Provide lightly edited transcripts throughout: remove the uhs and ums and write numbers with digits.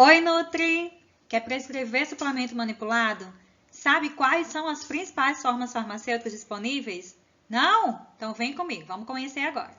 Oi, Nutri! Quer prescrever suplemento manipulado? Sabe quais são as principais formas farmacêuticas disponíveis? Não? Então vem comigo, vamos conhecer agora.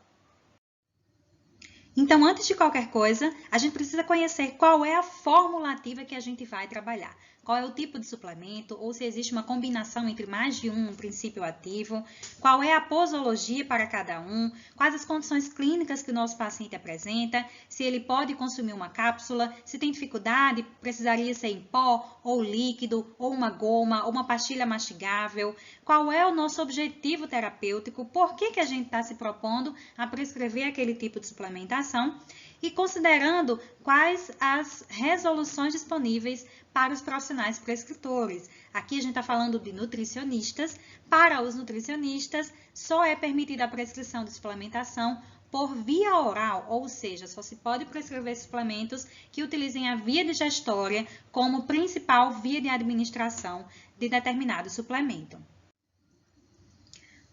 Então, antes de qualquer coisa, a gente precisa conhecer qual é a fórmula ativa que a gente vai trabalhar. Qual é o tipo de suplemento, ou se existe uma combinação entre mais de um princípio ativo, qual é a posologia para cada um, quais as condições clínicas que o nosso paciente apresenta, se ele pode consumir uma cápsula, se tem dificuldade, precisaria ser em pó, ou líquido, ou uma goma, ou uma pastilha mastigável, qual é o nosso objetivo terapêutico, por que a gente está se propondo a prescrever aquele tipo de suplementação e considerando quais as resoluções disponíveis para os profissionais prescritores. Aqui a gente está falando de nutricionistas. Para os nutricionistas, só é permitida a prescrição de suplementação por via oral, ou seja, só se pode prescrever suplementos que utilizem a via digestória como principal via de administração de determinado suplemento.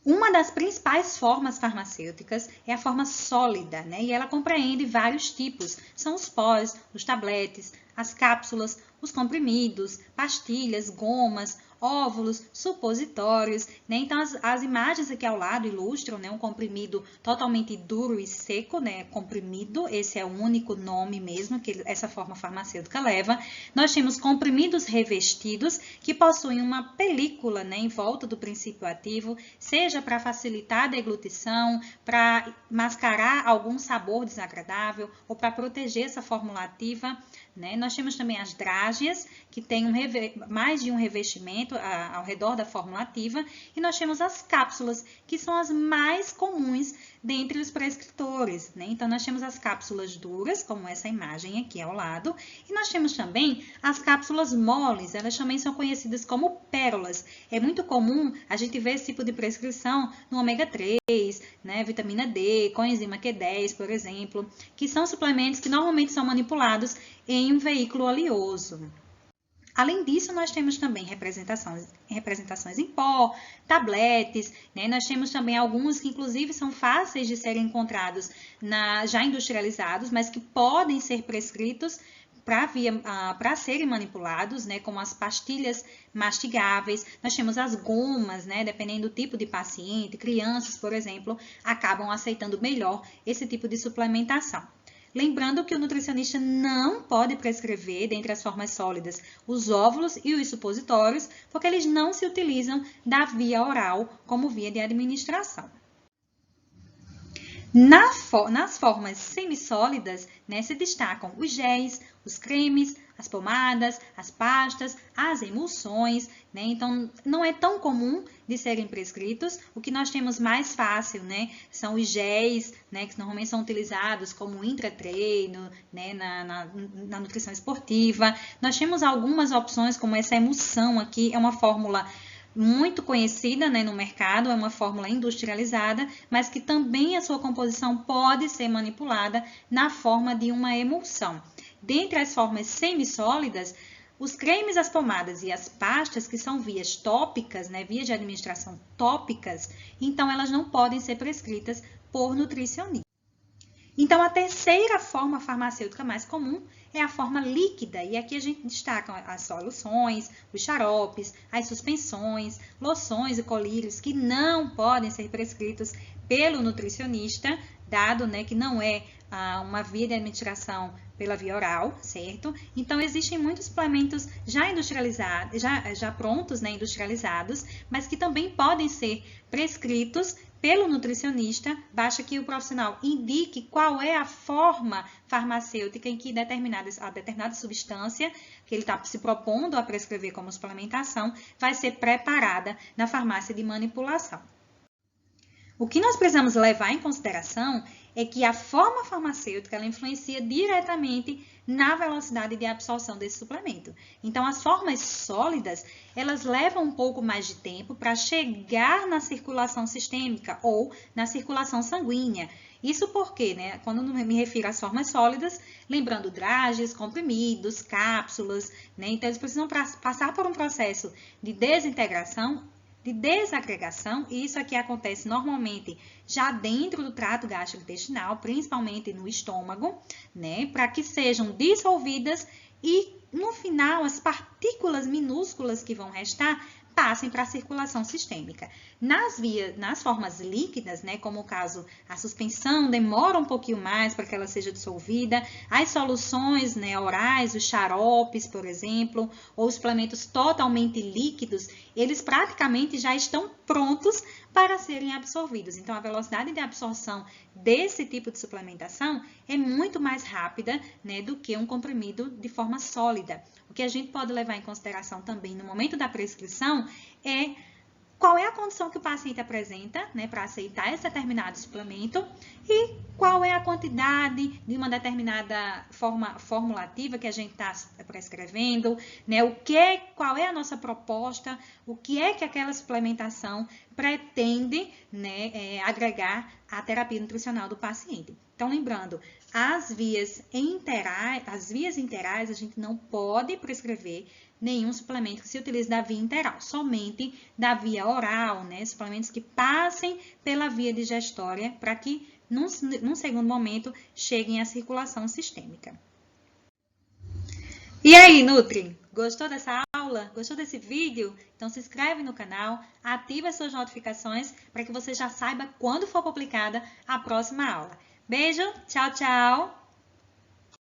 Uma das principais formas farmacêuticas é a forma sólida, né? E ela compreende vários tipos. São os pós, os tabletes, as cápsulas, os comprimidos, pastilhas, gomas, óvulos, supositórios, né? Então, as imagens aqui ao lado ilustram, né, um comprimido totalmente duro e seco, né? Comprimido, esse é o único nome mesmo que essa forma farmacêutica leva. Nós temos comprimidos revestidos, que possuem uma película, né, em volta do princípio ativo, seja para facilitar a deglutição, para mascarar algum sabor desagradável ou para proteger essa fórmula ativa, né? Nós temos também as drágeas, que tem mais de um revestimento ao redor da fórmula ativa, e nós temos as cápsulas, que são as mais comuns dentre os prescritores, né? Então, nós temos as cápsulas duras, como essa imagem aqui ao lado, e nós temos também as cápsulas moles, elas também são conhecidas como pérolas. É muito comum a gente ver esse tipo de prescrição no ômega 3, né? Vitamina D, coenzima Q10, por exemplo, que são suplementos que normalmente são manipulados em um veículo oleoso. Além disso, nós temos também representações em pó, tabletes, né? Nós temos também alguns que, inclusive, são fáceis de serem encontrados já industrializados, mas que podem ser prescritos para serem manipulados, né? Como as pastilhas mastigáveis. Nós temos as gomas, né? Dependendo do tipo de paciente, crianças, por exemplo, acabam aceitando melhor esse tipo de suplementação. Lembrando que o nutricionista não pode prescrever, dentre as formas sólidas, os óvulos e os supositórios, porque eles não se utilizam da via oral como via de administração. Nas formas semissólidas, né, se destacam os géis, os cremes, as pomadas, as pastas, as emulsões, né? Então, não é tão comum de serem prescritos. O que nós temos mais fácil, né, são os géis, né, que normalmente são utilizados como intratreino, né, na nutrição esportiva. Nós temos algumas opções, como essa emulsão aqui, é uma fórmula muito conhecida, né, no mercado, é uma fórmula industrializada, mas que também a sua composição pode ser manipulada na forma de uma emulsão. Dentre as formas semissólidas, os cremes, as pomadas e as pastas, que são vias tópicas, né, vias de administração tópicas, então elas não podem ser prescritas por nutricionista. Então, a terceira forma farmacêutica mais comum é a forma líquida, e aqui a gente destaca as soluções, os xaropes, as suspensões, loções e colírios que não podem ser prescritos pelo nutricionista, dado, né, que não é uma via de administração pela via oral, certo? Então, existem muitos suplementos já industrializados, já prontos, né, industrializados, mas que também podem ser prescritos pelo nutricionista, basta que o profissional indique qual é a forma farmacêutica em que determinada substância que ele está se propondo a prescrever como suplementação vai ser preparada na farmácia de manipulação. O que nós precisamos levar em consideração é que a forma farmacêutica ela influencia diretamente na velocidade de absorção desse suplemento. Então, as formas sólidas, elas levam um pouco mais de tempo para chegar na circulação sistêmica ou na circulação sanguínea. Isso porque, né, quando me refiro às formas sólidas, lembrando drágeas, comprimidos, cápsulas, né, então eles precisam passar por um processo de desintegração, de desagregação, e isso aqui acontece normalmente já dentro do trato gastrointestinal, principalmente no estômago, né, para que sejam dissolvidas e no final as partículas minúsculas que vão restar passem para a circulação sistêmica. Nas formas líquidas, né, como o caso, a suspensão demora um pouquinho mais para que ela seja dissolvida, as soluções, né, orais, os xaropes, por exemplo, ou os suplementos totalmente líquidos, eles praticamente já estão prontos para serem absorvidos. Então, a velocidade de absorção desse tipo de suplementação é muito mais rápida, né, do que um comprimido de forma sólida. O que a gente pode levar em consideração também no momento da prescrição é qual é a condição que o paciente apresenta, né, para aceitar esse determinado suplemento e qual é a quantidade de uma determinada forma formulativa que a gente está prescrevendo, né, qual é a nossa proposta, o que é que aquela suplementação pretende, né, agregar à terapia nutricional do paciente. Então, lembrando, as vias interais a gente não pode prescrever nenhum suplemento que se utilize da via interal, somente da via oral, né? Suplementos que passem pela via digestória para que, num segundo momento, cheguem à circulação sistêmica. E aí, Nutri? Gostou dessa aula? Gostou desse vídeo? Então se inscreve no canal, ativa as suas notificações para que você já saiba quando for publicada a próxima aula. Beijo, tchau, tchau!